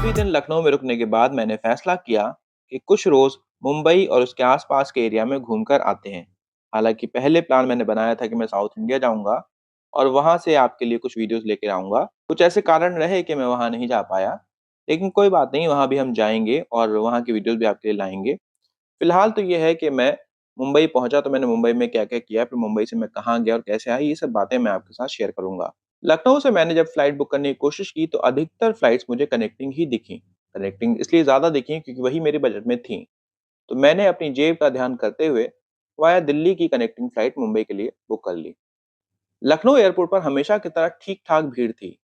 काफ़ी दिन लखनऊ में रुकने के बाद मैंने फैसला किया कि कुछ रोज़ मुंबई और उसके आसपास के एरिया में घूमकर आते हैं। हालांकि पहले प्लान मैंने बनाया था कि मैं साउथ इंडिया जाऊंगा और वहां से आपके लिए कुछ वीडियोस लेकर आऊंगा। कुछ ऐसे कारण रहे कि मैं वहां नहीं जा पाया, लेकिन कोई बात नहीं, वहां भी हम जाएंगे और वहां की वीडियोस भी आपके लिए लाएंगे। फिलहाल तो ये है कि मैं मुंबई पहुंचा तो मैंने मुंबई में क्या-क्या किया, फिर मुंबई से मैं कहाँ गया और कैसे आया, ये सब बातें मैं आपके साथ शेयर करूंगा। लखनऊ से मैंने जब फ्लाइट बुक करने की कोशिश की तो अधिकतर फ्लाइट्स मुझे कनेक्टिंग ही दिखी। कनेक्टिंग इसलिए ज़्यादा दिखी क्योंकि वही मेरे बजट में थी। तो मैंने अपनी जेब का ध्यान करते हुए वाया दिल्ली की कनेक्टिंग फ्लाइट मुंबई के लिए बुक कर ली। लखनऊ एयरपोर्ट पर हमेशा की तरह ठीक-ठाक भीड़ थी।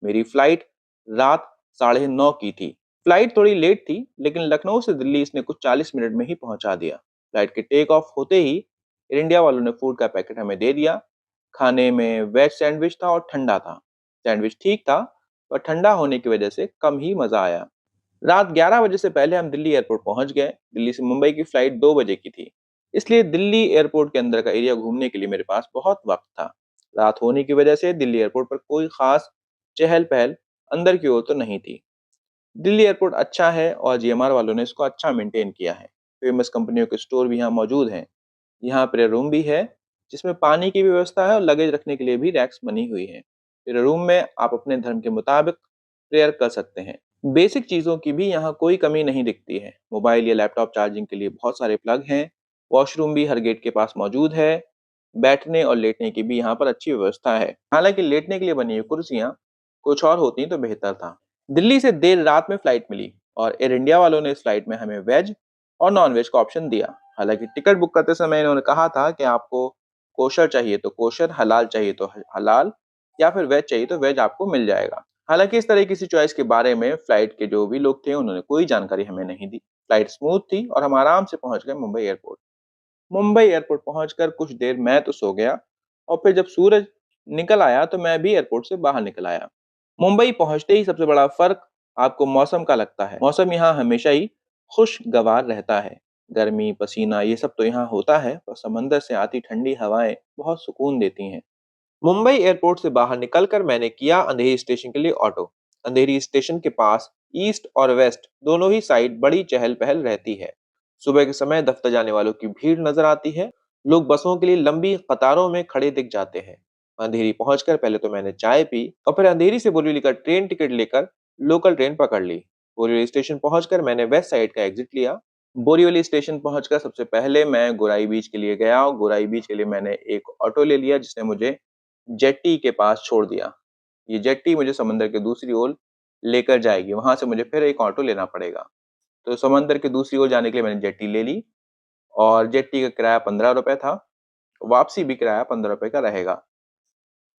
मेरी फ्लाइट रात 9:30 की थी। फ्लाइट थोड़ी लेट थी, लेकिन लखनऊ से दिल्ली इसने कुछ 40 मिनट में ही पहुंचा दिया। फ्लाइट के टेक ऑफ होते ही एयर इंडिया वालों ने फूड का पैकेट हमें दे दिया। खाने में वेज सैंडविच था और ठंडा था। सैंडविच ठीक था, पर ठंडा होने की वजह से कम ही मजा आया। रात 11 बजे से पहले हम दिल्ली एयरपोर्ट पहुंच गए। दिल्ली से मुंबई की फ्लाइट 2 बजे की थी। इसलिए दिल्ली एयरपोर्ट के अंदर का एरिया घूमने के लिए मेरे पास बहुत वक्त था। रात होने की वजह से दिल्ली एयरपोर्ट पर कोई खास चहल-पहल अंदर की ओर तो नहीं थी। दिल्ली एयरपोर्ट अच्छा है और जीएमआर वालों ने इसको अच्छा मेंटेन किया है। फेमस कंपनियों के स्टोर भी यहाँ मौजूद हैं। यहाँ प्रेयर रूम भी है, जिसमें पानी की भी व्यवस्था है और लगेज रखने के लिए भी रैक्स बनी हुई है। प्रेयर रूम में आप अपने धर्म के मुताबिक प्रेयर कर सकते हैं। बेसिक चीज़ों की भी यहाँ कोई कमी नहीं दिखती है। मोबाइल या लैपटॉप चार्जिंग के लिए बहुत सारे प्लग हैं। वॉशरूम भी हर गेट के पास मौजूद है। बैठने और लेटने की भी यहाँ पर अच्छी व्यवस्था है। हालांकि लेटने के लिए बनी हुई कुर्सियाँ कुछ और होती तो बेहतर था। दिल्ली से देर रात में फ्लाइट मिली और एयर इंडिया वालों ने इस फ्लाइट में हमें वेज और नॉन वेज का ऑप्शन दिया। हालांकि टिकट बुक करते समय इन्होंने कहा था कि आपको कोशर चाहिए तो कोशर, हलाल चाहिए तो हलाल, या फिर वेज चाहिए तो वेज आपको मिल जाएगा। हालांकि इस तरह किसी चॉइस के बारे में फ्लाइट के जो भी लोग थे उन्होंने कोई जानकारी हमें नहीं दी। फ्लाइट स्मूथ थी और हम आराम से पहुंच गए मुंबई एयरपोर्ट। मुंबई एयरपोर्ट पहुंचकर कुछ देर मैं तो सो गया और फिर जब सूरज निकल आया तो मैं भी एयरपोर्ट से बाहर निकल आया। मुंबई पहुंचते ही सबसे बड़ा फर्क आपको मौसम का लगता है। मौसम यहाँ हमेशा ही खुशगवार रहता है। गर्मी, पसीना ये सब तो यहाँ होता है, पर समंदर से आती ठंडी हवाएं बहुत सुकून देती हैं। मुंबई एयरपोर्ट से बाहर निकलकर मैंने किया अंधेरी स्टेशन के लिए ऑटो। अंधेरी स्टेशन के पास ईस्ट और वेस्ट दोनों ही साइड बड़ी चहल पहल रहती है। सुबह के समय दफ्तर जाने वालों की भीड़ नजर आती है। लोग बसों के लिए लंबी कतारों में खड़े दिख जाते हैं। अंधेरी पहुंचकर पहले तो मैंने चाय पी और फिर अंधेरी से बोरीवली का ट्रेन टिकट लेकर लोकल ट्रेन पकड़ ली। बोरीवली स्टेशन पहुंचकर मैंने वेस्ट साइड का एग्जिट लिया। बोरीवली स्टेशन पहुंचकर सबसे पहले मैं गोराई बीच के लिए गया और गोराई बीच के लिए मैंने एक ऑटो ले लिया जिसने मुझे जेट्टी के पास छोड़ दिया। ये जेट्टी मुझे समंदर के दूसरी ओर लेकर जाएगी, वहां से मुझे फिर एक ऑटो लेना पड़ेगा। तो समंदर की दूसरी ओर जाने के लिए मैंने जेट्टी ले ली और जेट्टी का किराया 15 रुपए था। वापसी भी किराया 15 रुपए का रहेगा।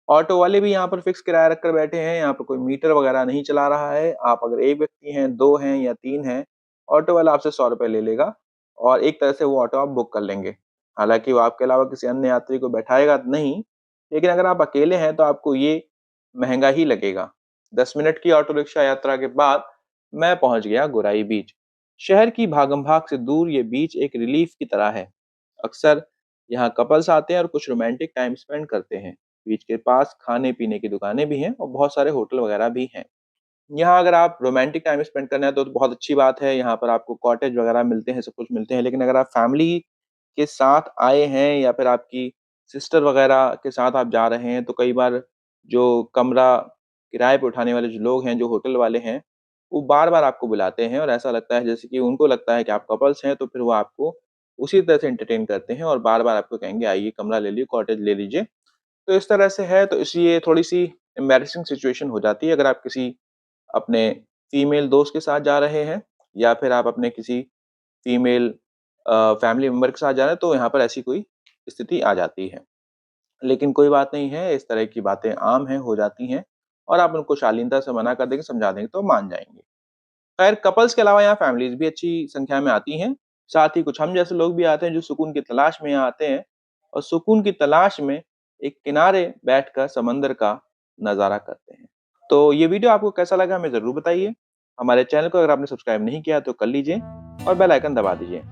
ऑटो वाले भी यहाँ पर फिक्स किराया रखकर बैठे हैं, यहाँ पर कोई मीटर वगैरह नहीं चला रहा है। आप अगर एक व्यक्ति हैं, दो हैं या तीन हैं, ऑटो वाला आपसे 100 रुपए ले लेगा और एक तरह से वो ऑटो आप बुक कर लेंगे। हालांकि वो आपके अलावा किसी अन्य यात्री को बैठाएगा नहीं, लेकिन अगर आप अकेले हैं तो आपको ये महंगा ही लगेगा। 10 मिनट की ऑटो रिक्शा यात्रा के बाद मैं पहुंच गया गोराई बीच। शहर की भागम भाग से दूर ये बीच एक रिलीफ की तरह है। अक्सर यहाँ कपल्स आते हैं और कुछ रोमांटिक टाइम स्पेंड करते हैं। बीच के पास खाने पीने की दुकानें भी हैं और बहुत सारे होटल वगैरह भी हैं। यहाँ अगर आप रोमांटिक टाइम स्पेंड करना है तो बहुत अच्छी बात है। यहाँ पर आपको कॉटेज वगैरह मिलते हैं, सब कुछ मिलते हैं। लेकिन अगर आप फैमिली के साथ आए हैं या फिर आपकी सिस्टर वगैरह के साथ आप जा रहे हैं, तो कई बार जो कमरा किराए पे उठाने वाले जो लोग हैं, जो होटल वाले हैं, वो बार-बार आपको बुलाते हैं और ऐसा लगता है जैसे कि उनको लगता है कि आप कपल्स हैं, तो फिर वो आपको उसी तरह से एंटरटेन करते हैं और बार-बार आपको कहेंगे आइए कमरा ले लीजिए, कॉटेज ले लीजिए। तो इस तरह से है, तो इसलिए थोड़ी-सी एम्बैरेसिंग सिचुएशन हो जाती है अगर आप किसी अपने फीमेल दोस्त के साथ जा रहे हैं या फिर आप अपने किसी फीमेल फैमिली मेंबर के साथ जा रहे हैं, तो यहाँ पर ऐसी कोई स्थिति आ जाती है। लेकिन कोई बात नहीं है, इस तरह की बातें आम हैं, हो जाती हैं और आप उनको शालीनता से मना कर देंगे, समझा देंगे तो मान जाएँगे। खैर कपल्स के अलावा यहाँ फैमिलीज़ भी अच्छी संख्या में आती हैं। साथ ही कुछ हम जैसे लोग भी आते हैं जो सुकून की तलाश में यहाँ आते हैं और सुकून की तलाश में एक किनारे बैठकर समंदर का नज़ारा करते हैं। तो ये वीडियो आपको कैसा लगा हमें ज़रूर बताइए। हमारे चैनल को अगर आपने सब्सक्राइब नहीं किया तो कर लीजिए और बेल आइकन दबा दीजिए।